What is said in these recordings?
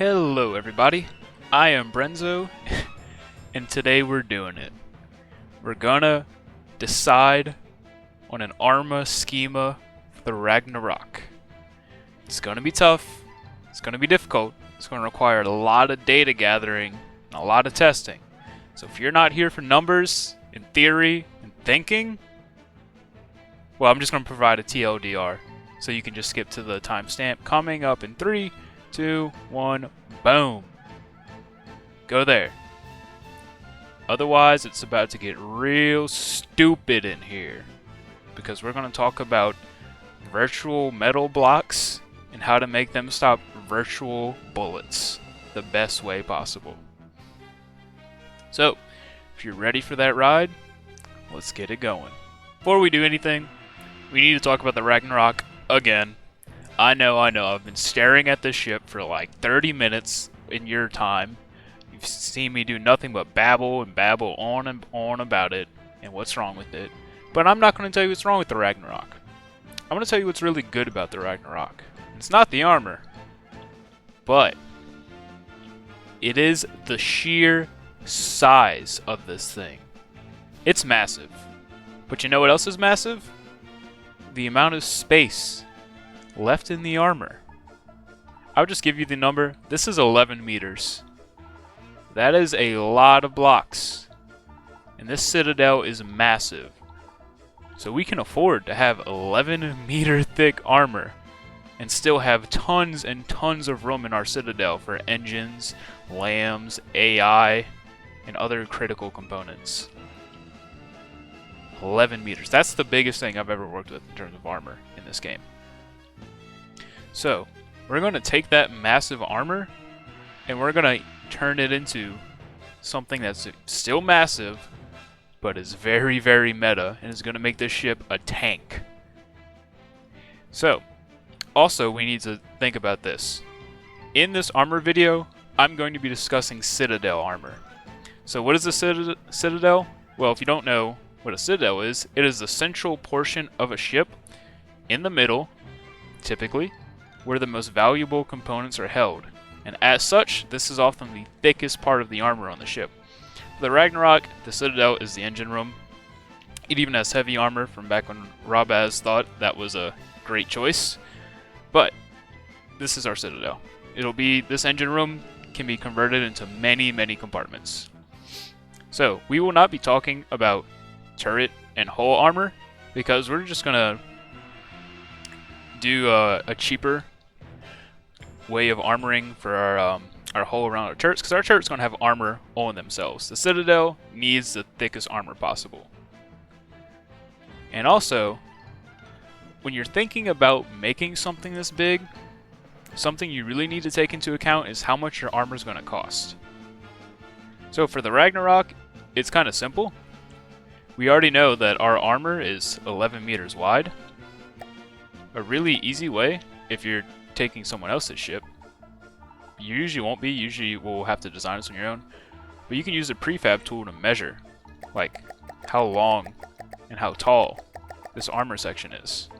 Hello everybody, I am Brenzo, and today we're doing it. We're gonna decide on an arma schema for the Ragnarok. It's gonna be tough, it's gonna be difficult, it's gonna require a lot of data gathering and a lot of testing. So if you're not here for numbers, and theory, and thinking, well, I'm just gonna provide a TLDR, so you can just skip to the timestamp coming up in 3, 2, 1, boom. Go there. Otherwise, it's about to get real stupid in here. Because we're going to talk about virtual metal blocks and how to make them stop virtual bullets the best way possible. So, if you're ready for that ride, let's get it going. Before we do anything, we need to talk about the Ragnarok again. I know, I've been staring at this ship for like 30 minutes in your time. You've seen me do nothing but babble and babble on and on about it and what's wrong with it. But I'm not going to tell you what's wrong with the Ragnarok. I'm going to tell you what's really good about the Ragnarok. It's not the armor, but it is the sheer size of this thing. It's massive. But you know what else is massive? The amount of space left in the armor. I'll just give you the number. This is 11 meters. That is a lot of blocks. And this citadel is massive. So we can afford to have 11 meter thick armor and still have tons and tons of room in our citadel for engines, lambs, AI, and other critical components. 11 meters. That's the biggest thing I've ever worked with in terms of armor in this game. So, we're going to take that massive armor and we're going to turn it into something that's still massive but is very, very meta and is going to make this ship a tank. So, also we need to think about this. In this armor video, I'm going to be discussing Citadel armor. So what is a Citadel? Well, if you don't know what a Citadel is, it is the central portion of a ship in the middle, typically, where the most valuable components are held, and as such, this is often the thickest part of the armor on the ship. For the Ragnarok, the Citadel is the engine room. It even has heavy armor from back when Rabaz thought that was a great choice, but this is our Citadel. This engine room can be converted into many, many compartments. So, we will not be talking about turret and hull armor, because we're just gonna do a cheaper way of armoring for our hull around our turrets, because our turrets gonna have armor on themselves. The Citadel needs the thickest armor possible. And also, when you're thinking about making something this big, something you really need to take into account is how much your armor is gonna cost. So for the Ragnarok, it's kind of simple. We already know that our armor is 11 meters wide. A really easy way, if you're taking someone else's ship, you usually won't be, usually you will have to design this on your own, but you can use a prefab tool to measure, like, how long and how tall this armor section is.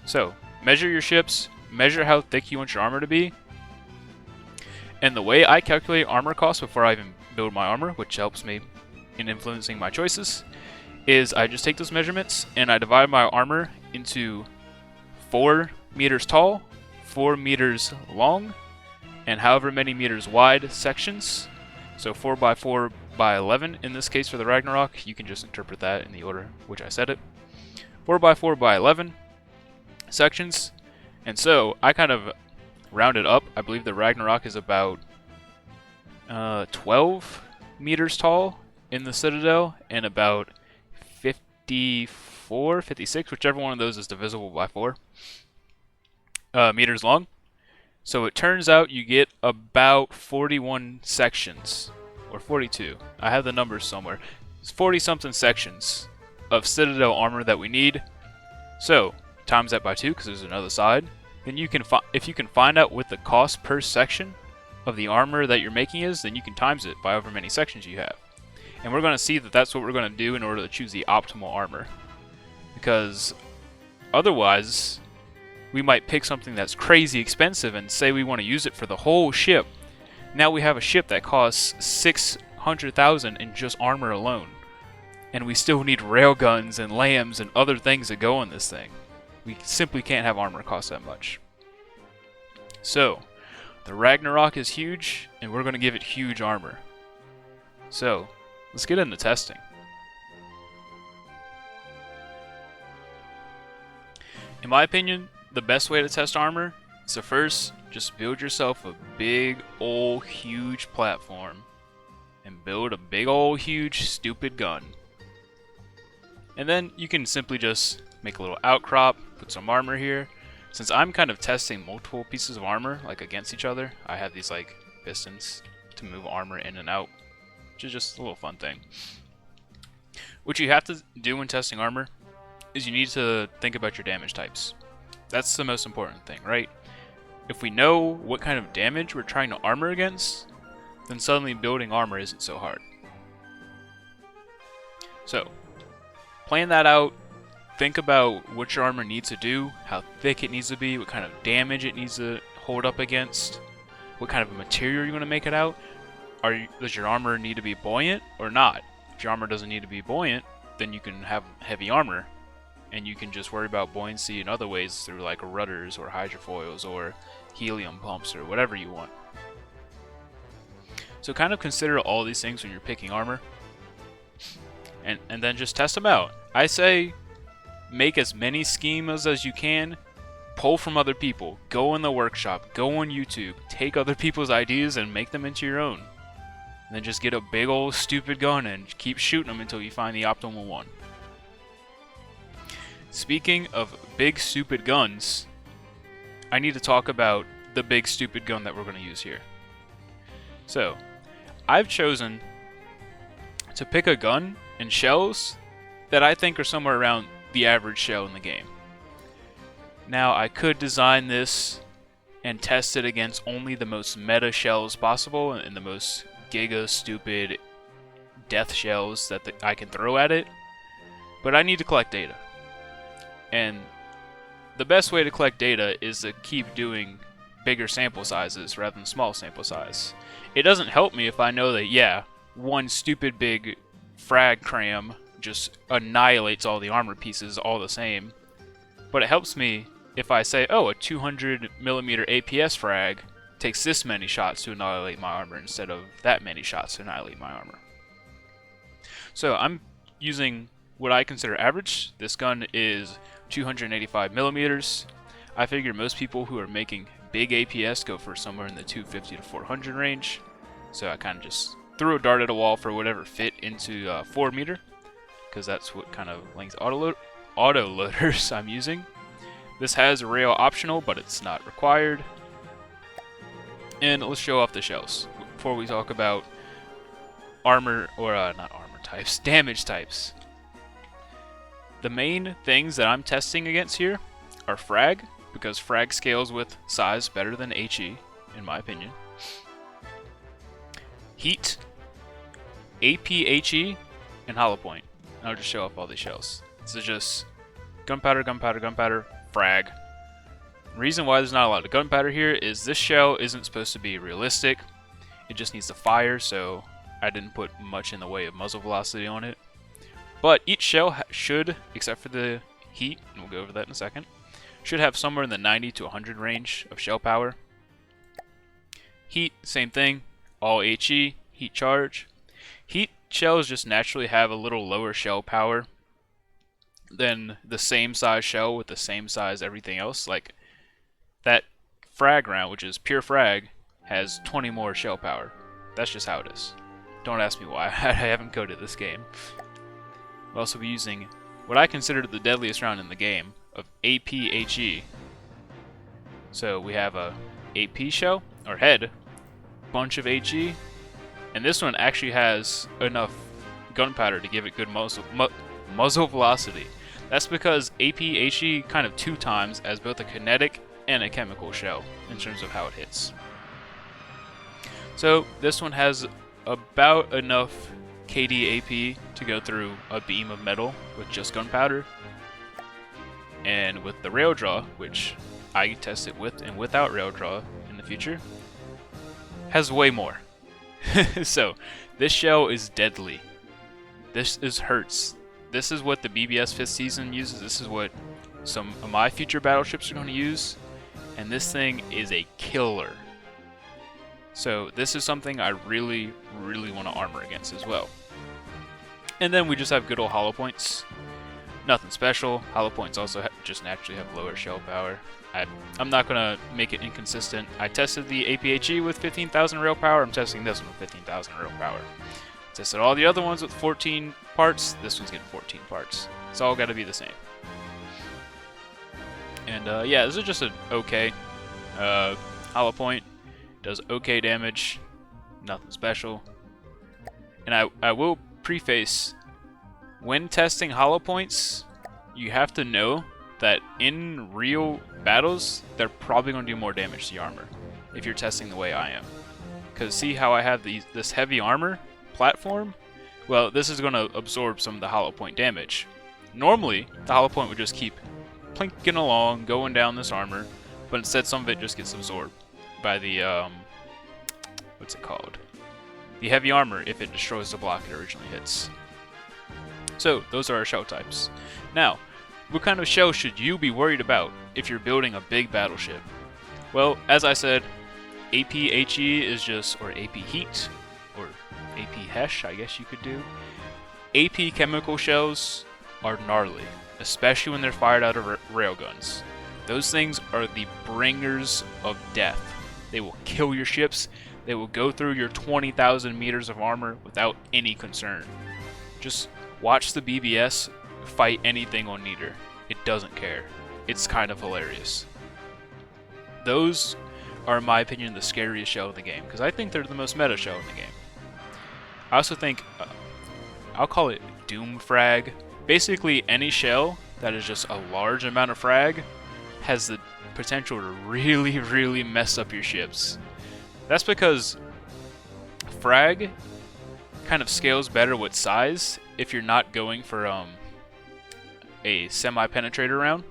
So, measure your ships, measure how thick you want your armor to be, and the way I calculate armor cost before I even build my armor, which helps me in influencing my choices, is I just take those measurements and I divide my armor into 4 meters tall, 4 meters long, and however many meters wide sections. So 4 by 4 by 11 in this case for the Ragnarok. You can just interpret that in the order which I said it. 4 by 4 by 11 sections. And so I kind of rounded up. I believe the Ragnarok is about 12 meters tall in the Citadel and about 54, 56, whichever one of those is divisible by 4 meters long. So it turns out you get about 41 sections, or 42. I have the numbers somewhere. It's 40 something sections of Citadel armor that we need. So times that by 2 because there's another side. Then you can if you can find out what the cost per section of the armor that you're making is, then you can times it by however many sections you have. And we're going to see that that's what we're going to do in order to choose the optimal armor. Because otherwise, we might pick something that's crazy expensive and say we want to use it for the whole ship. Now we have a ship that costs 600,000 in just armor alone. And we still need railguns and lambs and other things that go on this thing. We simply can't have armor cost that much. So, the Ragnarok is huge, and we're going to give it huge armor. So, let's get into testing. In my opinion, the best way to test armor is to first just build yourself a big old huge platform and build a big old huge stupid gun. And then you can simply just make a little outcrop, put some armor here. Since I'm kind of testing multiple pieces of armor like against each other, I have these like pistons to move armor in and out, which is just a little fun thing. What you have to do when testing armor is you need to think about your damage types. That's the most important thing, right? If we know what kind of damage we're trying to armor against, then suddenly building armor isn't so hard. So, plan that out. Think about what your armor needs to do, how thick it needs to be, what kind of damage it needs to hold up against, what kind of material you want to make it out. Does your armor need to be buoyant or not? If your armor doesn't need to be buoyant, then you can have heavy armor, and you can just worry about buoyancy in other ways through like rudders or hydrofoils or helium pumps or whatever you want. So kind of consider all these things when you're picking armor, and then just test them out. I say make as many schemas as you can, pull from other people, go in the workshop, go on YouTube, take other people's ideas and make them into your own. And then just get a big old stupid gun and keep shooting them until you find the optimal one. Speaking of big stupid guns, I need to talk about the big stupid gun that we're going to use here. So, I've chosen to pick a gun and shells that I think are somewhere around the average shell in the game. Now, I could design this and test it against only the most meta shells possible and the most giga stupid death shells that I can throw at it, but I need to collect data. And the best way to collect data is to keep doing bigger sample sizes rather than small sample size. It doesn't help me if I know that, yeah, one stupid big frag cram just annihilates all the armor pieces all the same. But it helps me if I say, oh, a 200mm APS frag takes this many shots to annihilate my armor instead of that many shots to annihilate my armor. So I'm using what I consider average. This gun is 285mm. I figure most people who are making big APS go for somewhere in the 250 to 400 range. So I kind of just threw a dart at a wall for whatever fit into 4m, because that's what kind of length auto loaders I'm using. This has a rail optional, but it's not required. And let's show off the shells before we talk about armor, or not armor types, damage types. The main things that I'm testing against here are frag, because frag scales with size better than HE, in my opinion. Heat, APHE, and hollow point. I'll just show off all these shells. This is just gunpowder, gunpowder, gunpowder, frag. The reason why there's not a lot of gunpowder here is this shell isn't supposed to be realistic. It just needs to fire, so I didn't put much in the way of muzzle velocity on it. But each shell should, except for the heat, and we'll go over that in a second, should have somewhere in the 90 to 100 range of shell power. Heat, same thing, all HE, heat charge. Heat shells just naturally have a little lower shell power than the same size shell with the same size everything else. Like that frag round, which is pure frag, has 20 more shell power. That's just how it is. Don't ask me why. I haven't coded this game. We'll also be using what I consider the deadliest round in the game of APHE. So we have a AP shell, or head, bunch of HE, and this one actually has enough gunpowder to give it good muzzle velocity. That's because APHE kind of 2 times as both a kinetic and a chemical shell in terms of how it hits. So this one has about enough KD AP to go through a beam of metal with just gunpowder. And with the rail draw, which I test it with and without rail draw in the future, has way more. So this shell is deadly. This hurts. This is what the BBS 5th season uses. This is what some of my future battleships are going to use. And this thing is a killer. So this is something I really, really want to armor against as well. And then we just have good old hollow points. Nothing special. Hollow points also just naturally have lower shell power. I'm not going to make it inconsistent. I tested the APHE with 15,000 rail power. I'm testing this one with 15,000 rail power. Tested all the other ones with 14 parts. This one's getting 14 parts. It's all got to be the same. And yeah, this is just an okay hollow point. Does okay damage. Nothing special. And I will preface, when testing hollow points, you have to know that in real battles, they're probably going to do more damage to the armor if you're testing the way I am. Because see how I have this heavy armor platform? Well, this is going to absorb some of the hollow point damage. Normally, the hollow point would just keep plinking along, going down this armor, but instead some of it just gets absorbed by the, what's it called? The heavy armor if it destroys the block it originally hits. So, those are our shell types. Now, what kind of shell should you be worried about if you're building a big battleship? Well, as I said, APHE is just, or AP Heat, or AP Hesh, I guess you could do. AP chemical shells are gnarly, especially when they're fired out of railguns. Those things are the bringers of death. They will kill your ships. They will go through your 20,000 meters of armor without any concern. Just watch the BBS fight anything on Niter. It doesn't care. It's kind of hilarious. Those are, in my opinion, the scariest shell in the game, because I think they're the most meta shell in the game. I also think, I'll call it Doom Frag. Basically, any shell that is just a large amount of frag has the potential to really, really mess up your ships. That's because frag kind of scales better with size if you're not going for a semi-penetrator round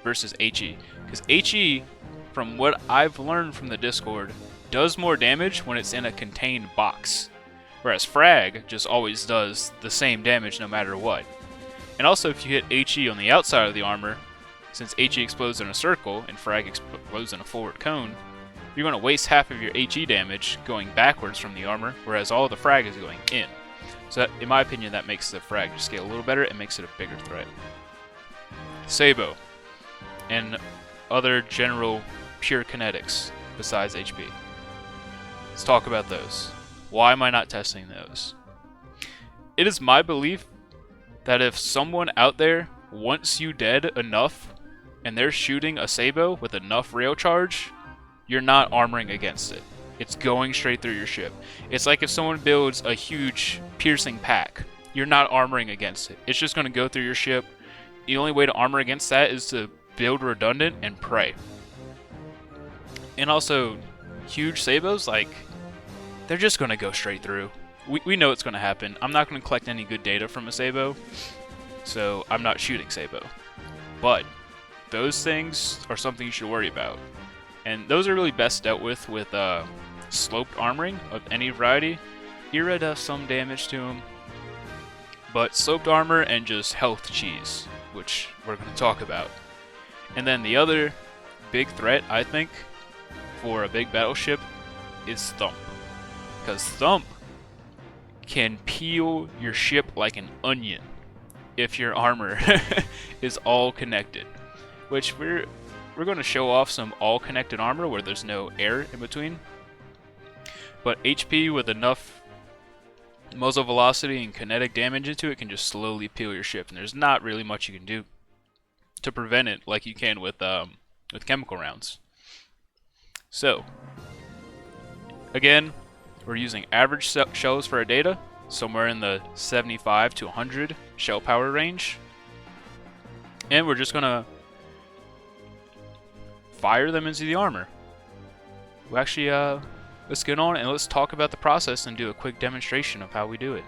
versus HE. Because HE, from what I've learned from the Discord, does more damage when it's in a contained box. Whereas frag just always does the same damage no matter what. And also if you hit HE on the outside of the armor, since HE explodes in a circle and frag explodes in a forward cone, you're going to waste half of your HE damage going backwards from the armor, whereas all the frag is going in. So that, in my opinion, that makes the frag scale a little better and makes it a bigger threat. Sabo and other general pure kinetics besides HP. Let's talk about those. Why am I not testing those? It is my belief that if someone out there wants you dead enough and they're shooting a Sabo with enough rail charge, you're not armoring against it. It's going straight through your ship. It's like if someone builds a huge piercing pack, you're not armoring against it. It's just going to go through your ship. The only way to armor against that is to build redundant and pray. And also, huge Sabos, like, they're just going to go straight through. We know it's going to happen. I'm not going to collect any good data from a Sabo, so I'm not shooting Sabo. But those things are something you should worry about. And those are really best dealt with sloped armoring of any variety. Era does some damage to them, but sloped armor and just health cheese, which we're going to talk about. And then the other big threat, I think, for a big battleship is Thump. Because Thump can peel your ship like an onion if your armor is all connected. Which we're going to show off some all connected armor where there's no air in between. But HP with enough muzzle velocity and kinetic damage into it can just slowly peel your ship, and there's not really much you can do to prevent it like you can with chemical rounds. So, again, we're using average shells for our data, somewhere in the 75 to 100 shell power range. And we're just going to fire them into the armor. Well, actually, let's get on and let's talk about the process and do a quick demonstration of how we do it.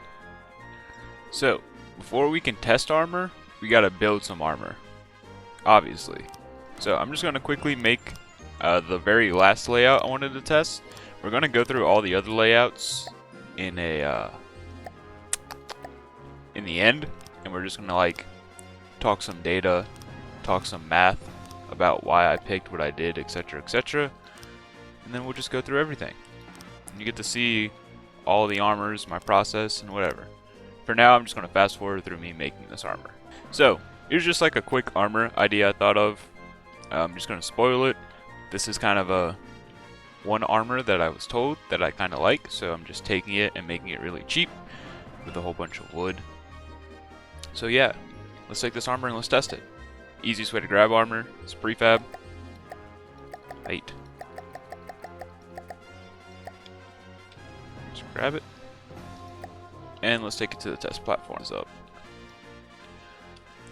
So, before we can test armor, we gotta build some armor. Obviously. So I'm just going to quickly make the very last layout I wanted to test. We're going to go through all the other layouts in a in the end, and we're just going to like talk some data, talk some math about why I picked what I did, etc, etc, and then we'll just go through everything. And you get to see all the armors, my process, and whatever. For now, I'm just going to fast forward through me making this armor. So here's just like a quick armor idea I thought of. I'm just going to spoil it. This is kind of a one armor that I was told that I kind of like, so I'm just taking it and making it really cheap with a whole bunch of wood. So yeah, let's take this armor and let's test it. Easiest way to grab armor is prefab. Height. Just grab it. And let's take it to the test platform. Up.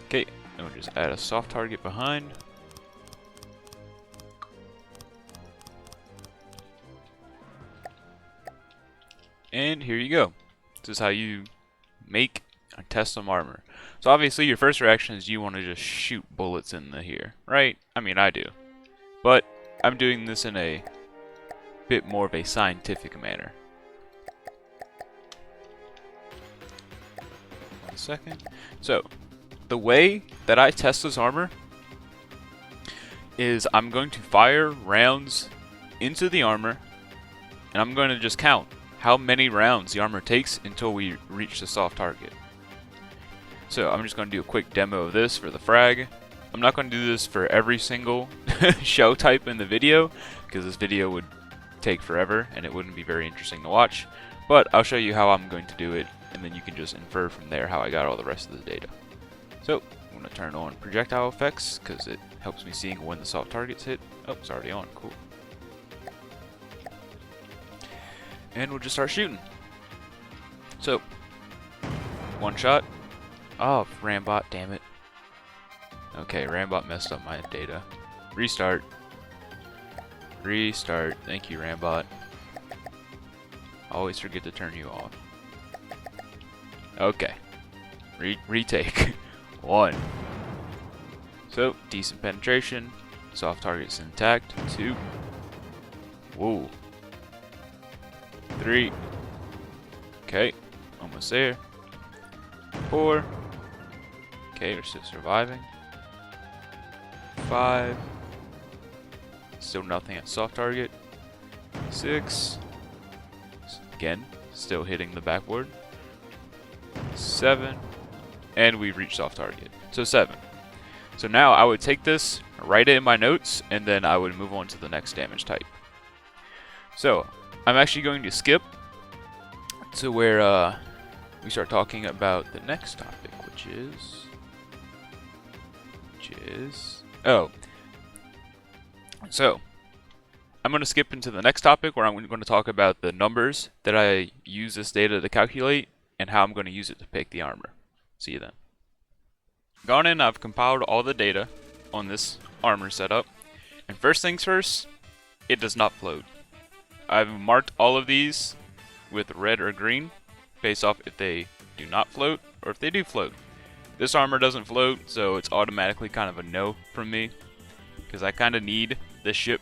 Okay, and we'll just add a soft target behind. And here you go. This is how you make and test some armor. So obviously your first reaction is you want to just shoot bullets in the here, right? I mean, I do. But I'm doing this in a bit more of a scientific manner. 1 second. So, the way that I test this armor is I'm going to fire rounds into the armor, and I'm going to just count how many rounds the armor takes until we reach the soft target. So I'm just going to do a quick demo of this for the frag. I'm not going to do this for every single shell type in the video, because this video would take forever and it wouldn't be very interesting to watch. But I'll show you how I'm going to do it, and then you can just infer from there how I got all the rest of the data. So I'm going to turn on projectile effects, because it helps me seeing when the soft targets hit. Oh, it's already on. Cool. And we'll just start shooting. So, one shot. Oh, Rambot, damn it. Okay, Rambot messed up my data. Restart. Restart. Thank you, Rambot. Always forget to turn you off. Okay. Retake. 1. So, decent penetration. Soft target's intact. 2. Whoa. 3. Okay, almost there. 4. Okay, we're still surviving. 5. Still nothing at soft target. 6. Again, still hitting the backboard. 7. And we reached soft target. So 7. So now I would take this, write it in my notes, and then I would move on to the next damage type. So I'm actually going to skip to where we start talking about the next topic, which is oh. So I'm going to skip into the next topic where I'm going to talk about the numbers that I use this data to calculate and how I'm going to use it to pick the armor. See you then. Gone in, I've compiled all the data on this armor setup, and first things first, it does not float. I've marked all of these with red or green based off if they do not float or if they do float. This armor doesn't float, so it's automatically kind of a no from me, because I kind of need the ship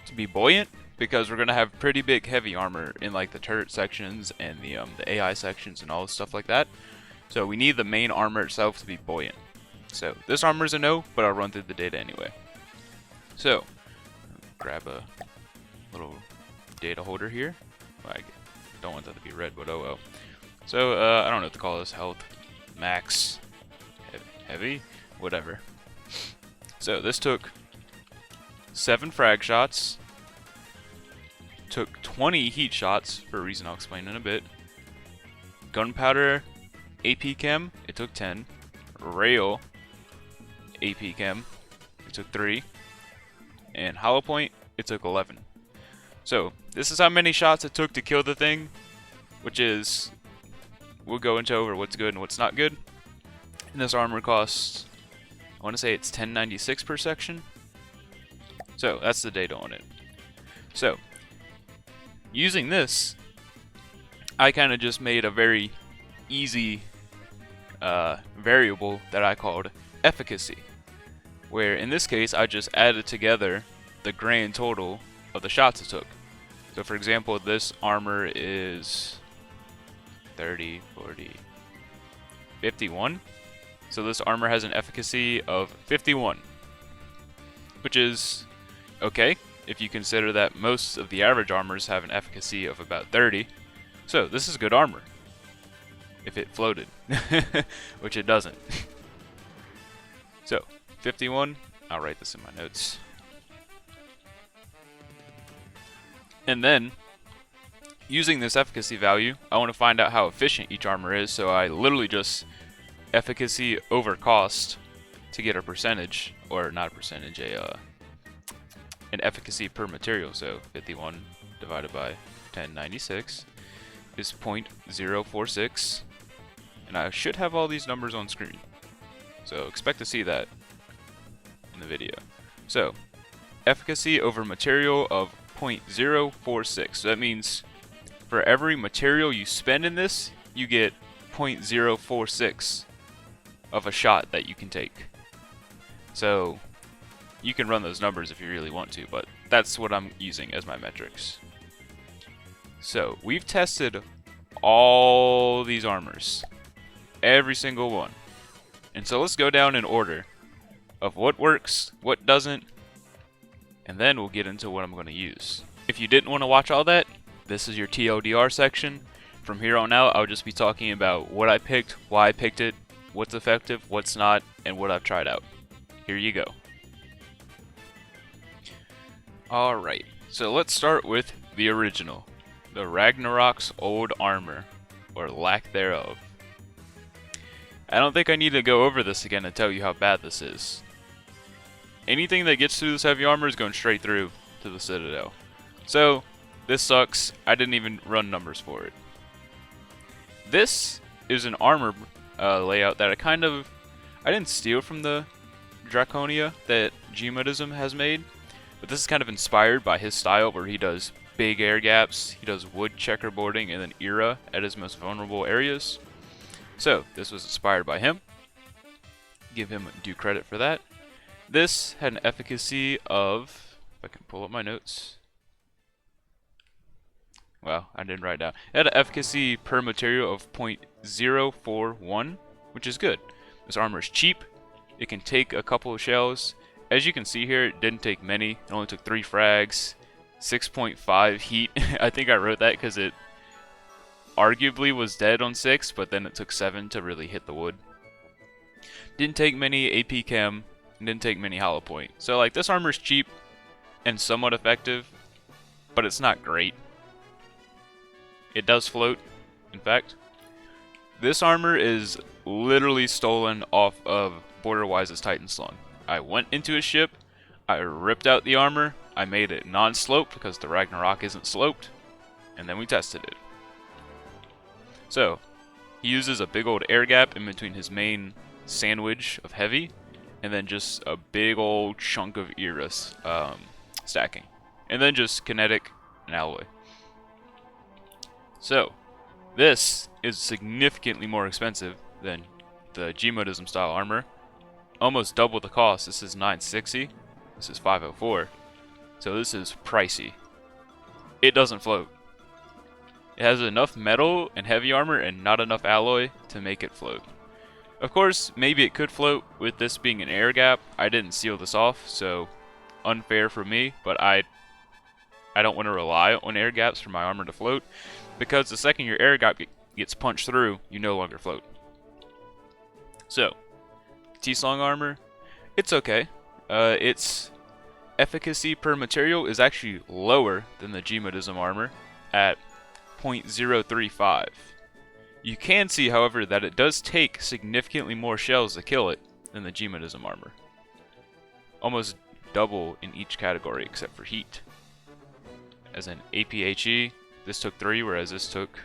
to be buoyant, because we're going to have pretty big heavy armor in like the turret sections and the AI sections and all this stuff like that. So we need the main armor itself to be buoyant. So this armor is a no, but I'll run through the data anyway. So grab a little data holder here. I don't want that to be red, but oh well. So I don't know what to call this. Health, max, heavy, whatever. So this took 7 frag shots, took 20 heat shots for a reason I'll explain in a bit. Gunpowder AP Chem, it took 10. Rail AP Chem, it took 3. And Hollow Point, it took 11. So this is how many shots it took to kill the thing, which is, we'll go into over what's good and what's not good. And this armor costs, I want to say it's 1096 per section. So that's the data on it. So using this, I kind of just made a very easy variable that I called efficacy, where in this case I just added together the grand total of the shots it took. So for example, this armor is 30, 40, 51. So this armor has an efficacy of 51, which is okay if you consider that most of the average armors have an efficacy of about 30. So this is good armor if it floated, which it doesn't. So 51, I'll write this in my notes. And then, using this efficacy value, I want to find out how efficient each armor is, so I literally just efficacy over cost to get a percentage, or not a percentage, an efficacy per material. So 51 divided by 1096 is 0.046, and I should have all these numbers on screen, so expect to see that in the video. So efficacy over material of 0.046. So that means for every material you spend in this, you get 0.046 of a shot that you can take. So you can run those numbers if you really want to, but that's what I'm using as my metrics. So we've tested all these armors, every single one. And so let's go down in order of what works, what doesn't, and then we'll get into what I'm going to use. If you didn't want to watch all that, this is your TLDR section. From here on out, I'll just be talking about what I picked, why I picked it, what's effective, what's not, and what I've tried out. Here you go. Alright, so let's start with the original. The Ragnarok's old armor, or lack thereof. I don't think I need to go over this again to tell you how bad this is. Anything that gets through this heavy armor is going straight through to the Citadel. So, this sucks. I didn't even run numbers for it. This is an armor layout that I didn't steal from the Draconia that Gmodism has made, but this is kind of inspired by his style where he does big air gaps, he does wood checkerboarding, and then era at his most vulnerable areas. So, this was inspired by him. Give him due credit for that. This had an efficacy of, if I can pull up my notes. Well, I didn't write down. It had an efficacy per material of 0.041, which is good. This armor is cheap. It can take a couple of shells. As you can see here, it didn't take many. It only took 3 frags, 6.5 heat. I think I wrote that because it arguably was dead on 6, but then it took 7 to really hit the wood. Didn't take many AP chem. Didn't take many hollow point. So like this armor is cheap and somewhat effective, but it's not great. It does float, in fact. This armor is literally stolen off of Borderwise's Titan Slung. I went into his ship, I ripped out the armor, I made it non-sloped because the Ragnarok isn't sloped, and then we tested it. So, he uses a big old air gap in between his main sandwich of heavy, and then just a big old chunk of Eris stacking. And then just kinetic and alloy. So, this is significantly more expensive than the Gmodism style armor. Almost double the cost. This is 960. This is 504. So this is pricey. It doesn't float. It has enough metal and heavy armor and not enough alloy to make it float. Of course, maybe it could float with this being an air gap. I didn't seal this off, so unfair for me, but I don't want to rely on air gaps for my armor to float, because the second your air gap gets punched through, you no longer float. So, T-Slung armor, it's okay. Its efficacy per material is actually lower than the Gmodism armor at 0.035. You can see, however, that it does take significantly more shells to kill it than the Gmodism armor. Almost double in each category except for heat. As in APHE, this took 3, whereas this took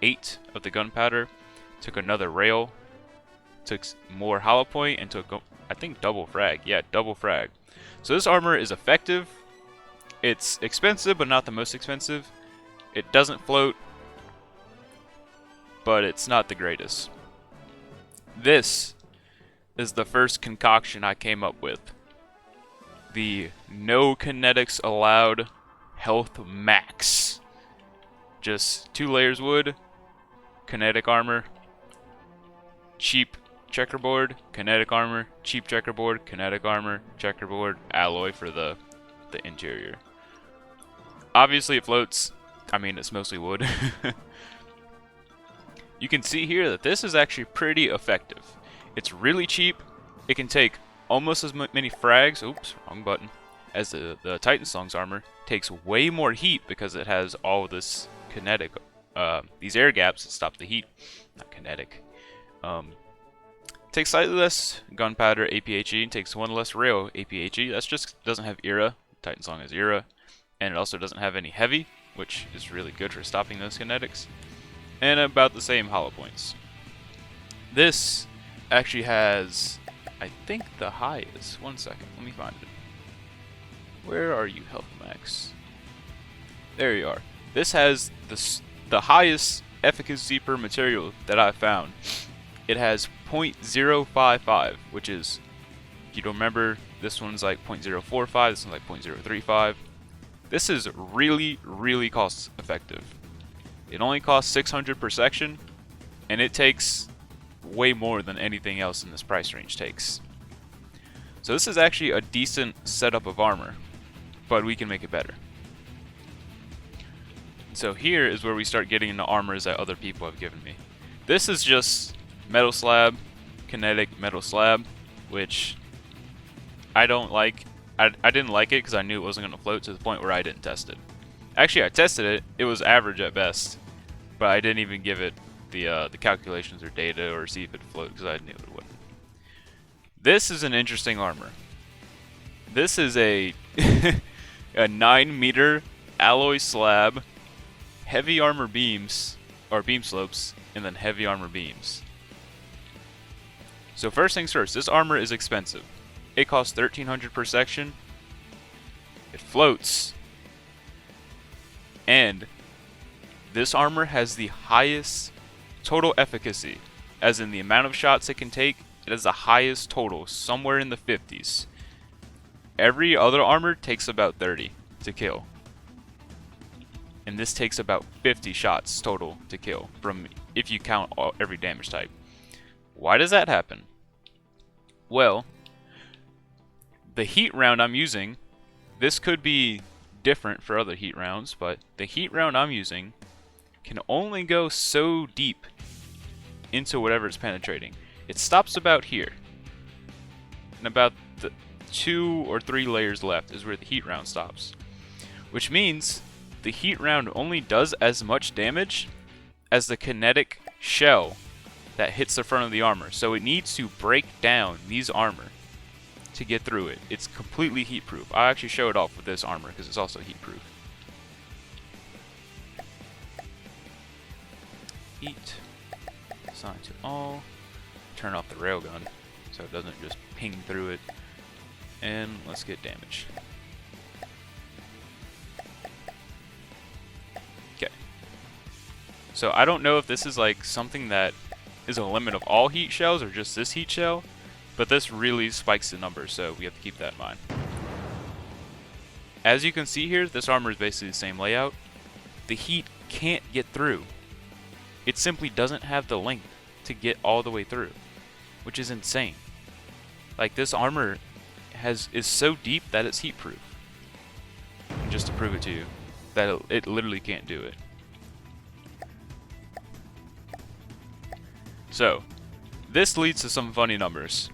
8 of the gunpowder. Took another rail. Took more hollow point and took, I think, double frag. Yeah, double frag. So this armor is effective. It's expensive, but not the most expensive. It doesn't float, but it's not the greatest. This is the first concoction I came up with the no kinetics allowed health max. Just 2 layers wood, kinetic armor, cheap checkerboard, kinetic armor, cheap checkerboard, kinetic armor, checkerboard, alloy for the interior. Obviously it floats. I mean, it's mostly wood. You can see here that this is actually pretty effective. It's really cheap. It can take almost as many frags, oops, wrong button, as the Titan Slung's armor. Takes way more heat because it has all this kinetic, these air gaps that stop the heat. Not kinetic. Takes slightly less gunpowder APHE, takes 1 less rail APHE. That's just doesn't have era. Titan Slung has era. And it also doesn't have any heavy, which is really good for stopping those kinetics. And about the same hollow points. This actually has, I think the highest. 1 second, let me find it. Where are you, Health Max? There you are. This has the highest efficacy per material that I've found. It has 0.055, which is, if you don't remember, this one's like 0.045, this one's like 0.035. This is really, really cost effective. It only costs 600 per section, and it takes way more than anything else in this price range takes. So this is actually a decent setup of armor, but we can make it better. So here is where we start getting into armors that other people have given me. This is just metal slab, kinetic metal slab, which I don't like. I didn't like it because I knew it wasn't going to float to the point where I didn't test it. Actually, I tested it. It was average at best, but I didn't even give it the calculations or data or see if it floated because I knew it wouldn't. This is an interesting armor. This is a a 9-meter alloy slab, heavy armor beams or beam slopes, and then heavy armor beams. So first things first, this armor is expensive. It costs 1,300 per section. It floats. And this armor has the highest total efficacy, as in the amount of shots it can take. It has the highest total, somewhere in the 50s. Every other armor takes about 30 to kill. And this takes about 50 shots total to kill, from if you count every damage type. Why does that happen? Well, the heat round I'm using, this could be different for other heat rounds, but the heat round I'm using can only go so deep into whatever it's penetrating. It stops about here. And about the 2 or 3 layers left is where the heat round stops. Which means the heat round only does as much damage as the kinetic shell that hits the front of the armor. So it needs to break down these armor to get through it. It's completely heat proof. I actually show it off with this armor because it's also heat proof. Heat. Assign to all. Turn off the railgun so it doesn't just ping through it. And let's get damage. Okay. So I don't know if this is like something that is a limit of all heat shells or just this heat shell, but this really spikes the numbers, so we have to keep that in mind. As you can see here, this armor is basically the same layout. The heat can't get through. It simply doesn't have the length to get all the way through, which is insane. Like, this armor is so deep that it's heat proof. And just to prove it to you, that it literally can't do it. So, this leads to some funny numbers.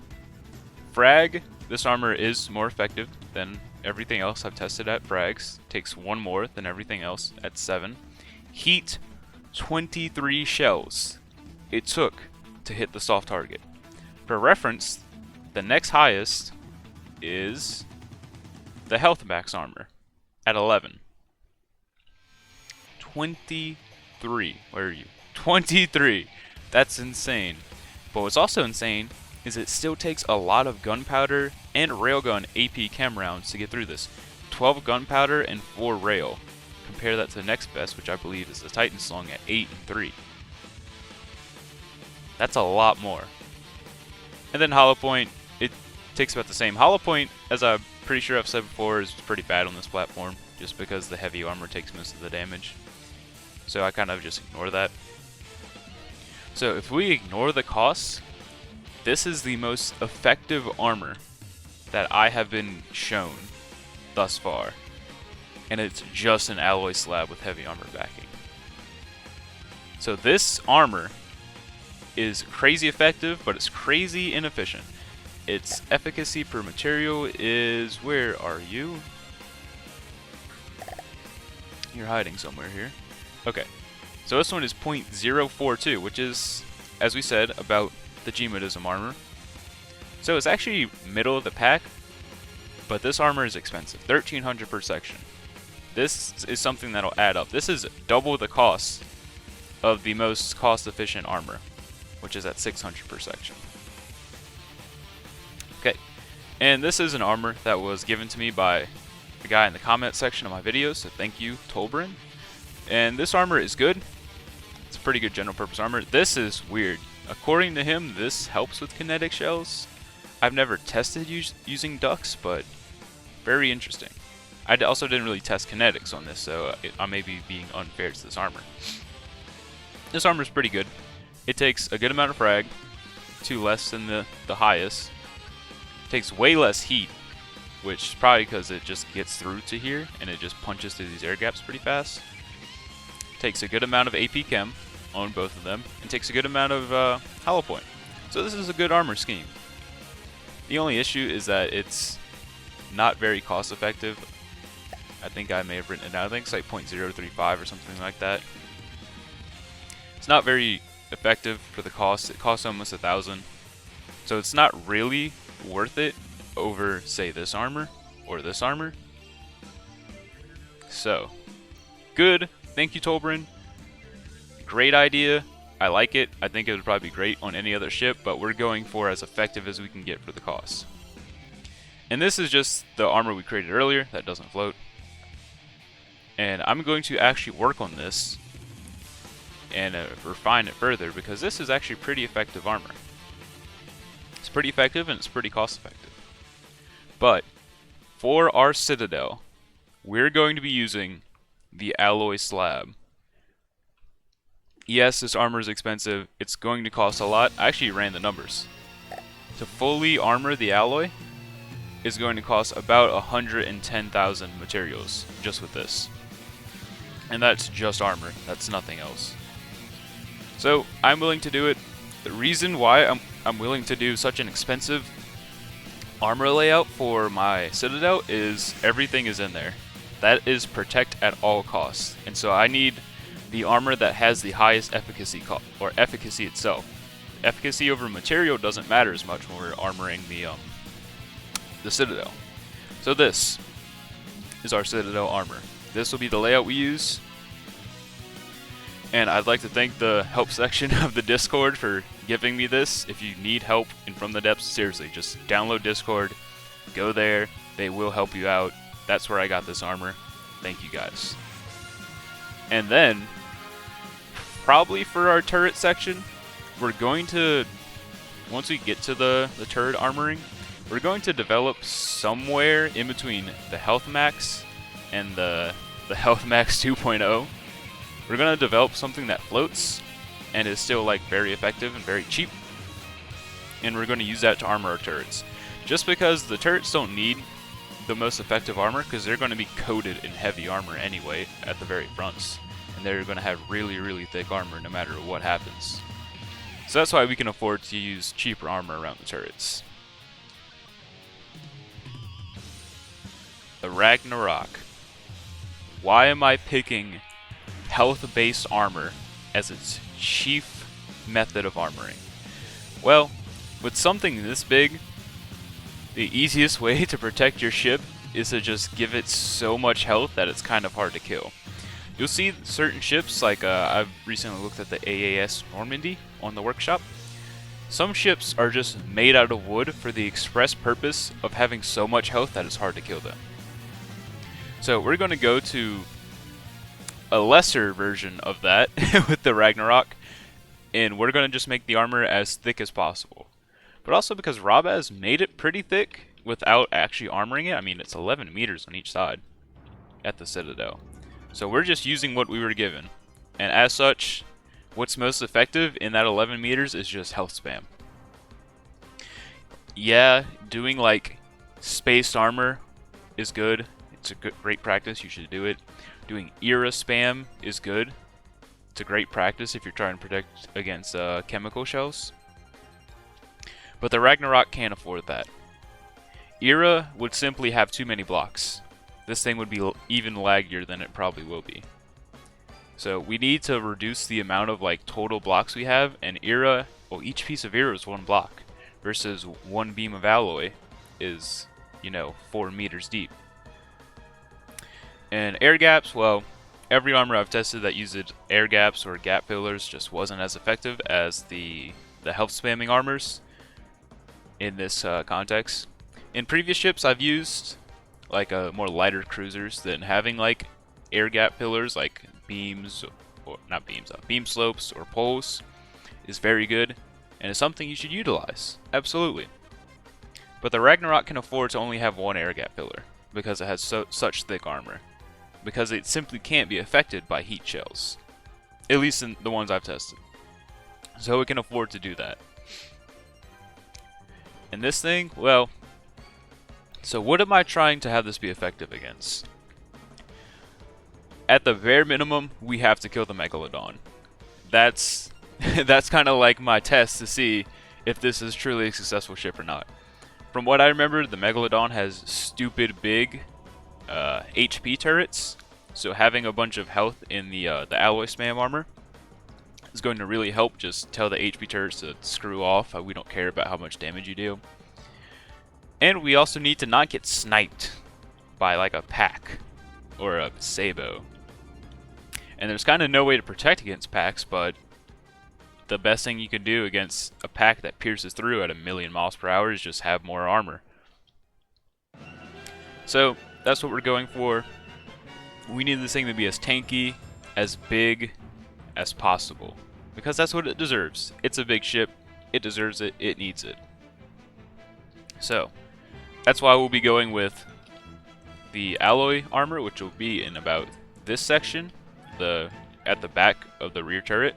Frag, this armor is more effective than everything else I've tested at frags. Takes 1 more than everything else at 7. Heat, 23 shells it took to hit the soft target. For reference, the next highest is the health max armor at 11. 23. Where are you? 23. That's insane. But what's also insane is it still takes a lot of gunpowder and railgun AP chem rounds to get through this. 12 gunpowder and 4 rail. Compare that to the next best, which I believe is the Titan Slung at 8 and 3. That's a lot more. And then hollow point, it takes about the same. Hollow point, as I pretty sure I've said before, is pretty bad on this platform, just because the heavy armor takes most of the damage. So I kind of just ignore that. So if we ignore the costs, this is the most effective armor that I have been shown thus far. And it's just an alloy slab with heavy armor backing. So this armor is crazy effective, but it's crazy inefficient. Its efficacy per material is... where are you? You're hiding somewhere here. Okay. So this one is 0.042, which is, as we said, about the G-Modism armor. So it's actually middle of the pack, but this armor is expensive. 1,300 per section. This is something that'll add up. This is double the cost of the most cost-efficient armor, which is at 600 per section. Okay, and this is an armor that was given to me by the guy in the comment section of my videos, so thank you, Tolbrin. And this armor is good. It's a pretty good general purpose armor. This is weird. According to him, this helps with kinetic shells. I've never tested using ducks, but very interesting. I also didn't really test kinetics on this, so I may be being unfair to this armor. This armor is pretty good. It takes a good amount of frag, 2 less than the highest. It takes way less heat, which is probably because it just gets through to here, and it just punches through these air gaps pretty fast. Takes a good amount of AP Chem on both of them, and takes a good amount of hollow point. So this is a good armor scheme. The only issue is that it's not very cost effective. I think I may have written it down. I think it's like 0.035 or something like that. It's not very effective for the cost. It costs almost 1,000. So it's not really worth it over, say, this armor or this armor. So, good. Thank you, Tolbrin. Great idea. I like it. I think it would probably be great on any other ship, but we're going for as effective as we can get for the cost. And this is just the armor we created earlier that doesn't float. And I'm going to actually work on this and refine it further, because this is actually pretty effective armor. It's pretty effective and it's pretty cost effective. But for our Citadel, we're going to be using the alloy slab. Yes, this armor is expensive. It's going to cost a lot. I actually ran the numbers. To fully armor the alloy is going to cost about 110,000 materials just with this. And that's just armor. That's nothing else. So I'm willing to do it. The reason why I'm willing to do such an expensive armor layout for my Citadel is everything is in there. That is protect at all costs. And so I need the armor that has the highest efficacy or efficacy itself. Efficacy over material doesn't matter as much when we're armoring the Citadel. So this is our Citadel armor. This will be the layout we use. And I'd like to thank the help section of the Discord for giving me this. If you need help in From the Depths, seriously, just download Discord, go there, they will help you out. That's where I got this armor. Thank you guys. And then, probably for our turret section, we're going to, once we get to the turret armoring, we're going to develop somewhere in between the Health Max and the Health Max 2.0. We're going to develop something that floats and is still like very effective and very cheap. And we're going to use that to armor our turrets. Just because the turrets don't need the most effective armor, because they're going to be coated in heavy armor anyway at the very fronts. And they're going to have really, really thick armor no matter what happens. So that's why we can afford to use cheaper armor around the turrets. The Ragnarok. Why am I picking health-based armor as its chief method of armoring? Well, with something this big, the easiest way to protect your ship is to just give it so much health that it's kind of hard to kill. You'll see certain ships, like I've recently looked at the AAS Normandy on the workshop. Some ships are just made out of wood for the express purpose of having so much health that it's hard to kill them. So we're going to go to a lesser version of that with the Ragnarok, and we're going to just make the armor as thick as possible. But also because Rabaz made it pretty thick, without actually armoring it. I mean, it's 11 meters on each side at the Citadel. So we're just using what we were given. And as such, what's most effective in that 11 meters is just health spam. Yeah, doing like spaced armor is good. It's a great practice. You should do it. Doing era spam is good. It's a great practice if you're trying to protect against chemical shells. But the Ragnarok can't afford that. Era would simply have too many blocks. This thing would be even laggier than it probably will be. So we need to reduce the amount of like total blocks we have, and era, well, each piece of era is 1 block, versus 1 beam of alloy is, you know, 4 meters deep. And air gaps, well, every armor I've tested that used air gaps or gap fillers just wasn't as effective as the health spamming armors in this context. In previous ships I've used like more lighter cruisers than having like air gap fillers like beams, or not beams, beam slopes or poles is very good, and is something you should utilize, absolutely. But the Ragnarok can afford to only have 1 air gap filler because it has such thick armor, because it simply can't be affected by heat shells, at least in the ones I've tested. So it can afford to do that. And this thing, well, so what am I trying to have this be effective against? At the bare minimum, we have to kill the Megalodon. That's that's kind of like my test to see if this is truly a successful ship or not. From what I remember, the Megalodon has stupid big HP turrets, so having a bunch of health in the alloy spam armor is going to really help. Just tell the HP turrets to screw off. We don't care about how much damage you do. And we also need to not get sniped by like a pack or a Sabo. And there's kind of no way to protect against packs, but the best thing you can do against a pack that pierces through at 1,000,000 miles per hour is just have more armor. So that's what we're going for. We need this thing to be as tanky, as big as possible, because that's what it deserves. It's a big ship. It deserves it. It needs it. So that's why we'll be going with the alloy armor, which will be in about this section, at the back of the rear turret,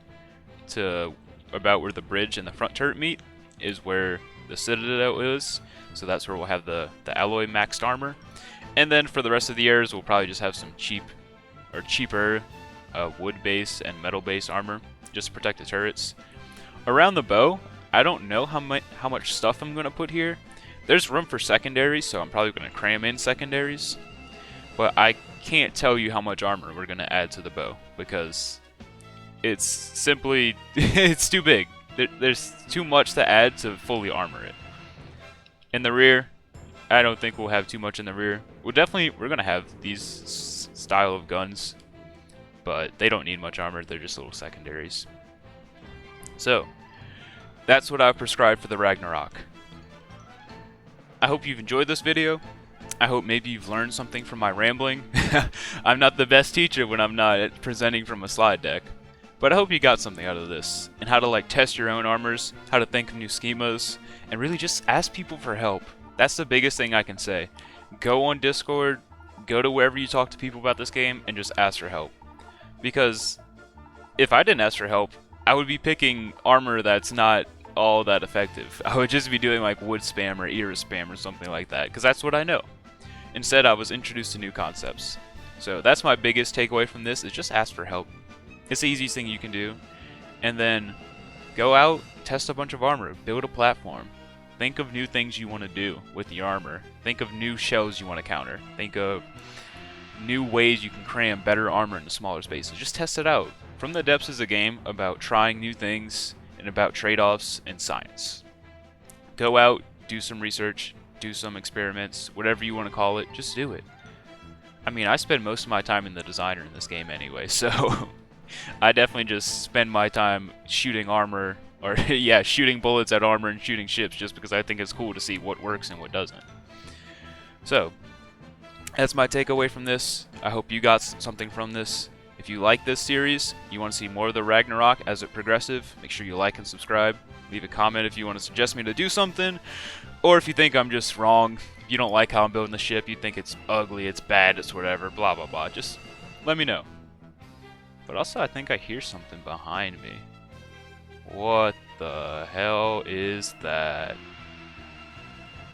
to about where the bridge and the front turret meet is where the Citadel is. So that's where we'll have the alloy maxed armor. And then for the rest of the airs, we'll probably just have some cheaper wood base and metal base armor just to protect the turrets. Around the bow, I don't know how much stuff I'm going to put here. There's room for secondaries, so I'm probably going to cram in secondaries. But I can't tell you how much armor we're going to add to the bow, because it's simply, it's too big. There's too much to add to fully armor it. In the rear, I don't think we'll have too much in the rear. We're going to have these style of guns, but they don't need much armor. They're just little secondaries. So that's what I've prescribed for the Ragnarok. I hope you've enjoyed this video. I hope maybe you've learned something from my rambling. I'm not the best teacher when I'm not presenting from a slide deck, but I hope you got something out of this, and how to like test your own armors, how to think of new schemas, and really just ask people for help. That's the biggest thing I can say. Go on Discord, go to wherever you talk to people about this game, and just ask for help. Because if I didn't ask for help, I would be picking armor that's not all that effective. I would just be doing like wood spam or era spam or something like that, because that's what I know. Instead, I was introduced to new concepts. So that's my biggest takeaway from this, is just ask for help. It's the easiest thing you can do. And then go out, test a bunch of armor, build a platform. Think of new things you want to do with your armor. Think of new shells you want to counter. Think of new ways you can cram better armor into smaller spaces. Just test it out. From the depths is a game about trying new things and about trade-offs and science. Go out, do some research, do some experiments, whatever you want to call it, just do it. I mean, I spend most of my time in the designer in this game anyway, so I definitely just spend my time shooting armor, or yeah, shooting bullets at armor and shooting ships just because I think it's cool to see what works and what doesn't. So, that's my takeaway from this. I hope you got something from this. If you like this series, you want to see more of the Ragnarok as it progressive, make sure you like and subscribe. Leave a comment if you want to suggest me to do something, or if you think I'm just wrong, you don't like how I'm building the ship, you think it's ugly, it's bad, it's whatever, blah blah blah, just let me know. But also, I think I hear something behind me. What the hell is that?